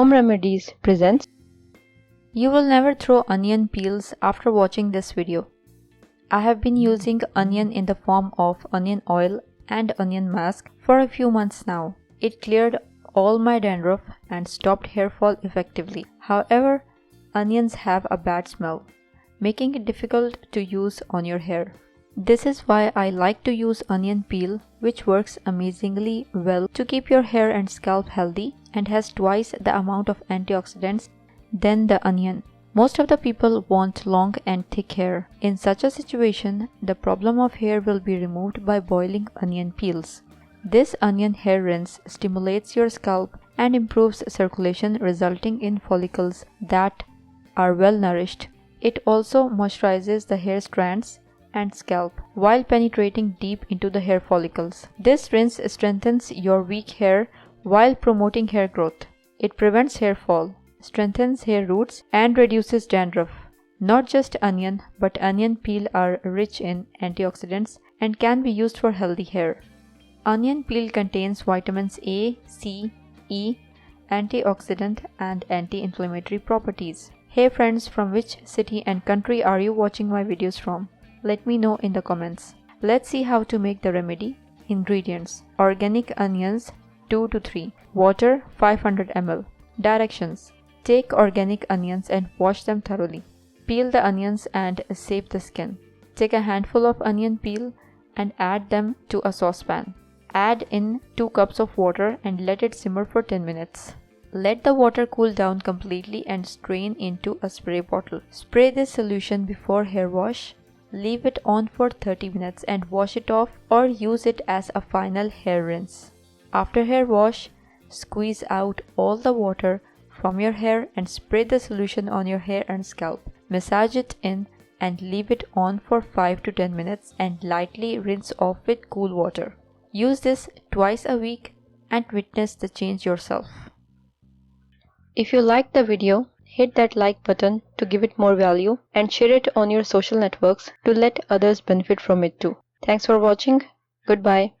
Home Remedies presents. You will never throw onion peels after watching this video. I have been using onion in the form of onion oil and onion mask for a few months now. It cleared all my dandruff and stopped hair fall effectively. However, onions have a bad smell, making it difficult to use on your hair. This is why I like to use onion peel, which works amazingly well to keep your hair and scalp healthy and has twice the amount of antioxidants than the onion. Most of the people want long and thick hair. In such a situation, the problem of hair will be removed by boiling onion peels. This onion hair rinse stimulates your scalp and improves circulation, resulting in follicles that are well nourished. It also moisturizes the hair strands and scalp while penetrating deep into the hair follicles. This rinse strengthens your weak hair while promoting hair growth. It prevents hair fall, strengthens hair roots, and reduces dandruff. Not just onion, but onion peel are rich in antioxidants and can be used for healthy hair. Onion peel contains vitamins A, C, E, antioxidant and anti-inflammatory properties. Hey friends, from which city and country are you watching my videos from? Let me know in the comments. Let's see how to make the remedy. Ingredients: organic onions 2 to 3, water 500 ml. Directions: take organic onions and wash them thoroughly. Peel the onions and save the skin. Take a handful of onion peel and add them to a saucepan. Add in 2 cups of water and let it simmer for 10 minutes. Let the water cool down completely and strain into a spray bottle. Spray this solution before hair wash. Leave it on for 30 minutes and wash it off or use it as a final hair rinse. After hair wash, squeeze out all the water from your hair and spray the solution on your hair and scalp. Massage it in and leave it on for 5 to 10 minutes and lightly rinse off with cool water. Use this twice a week and witness the change yourself. If you liked the video, hit that like button to give it more value and share it on your social networks to let others benefit from it too. Thanks for watching. Goodbye.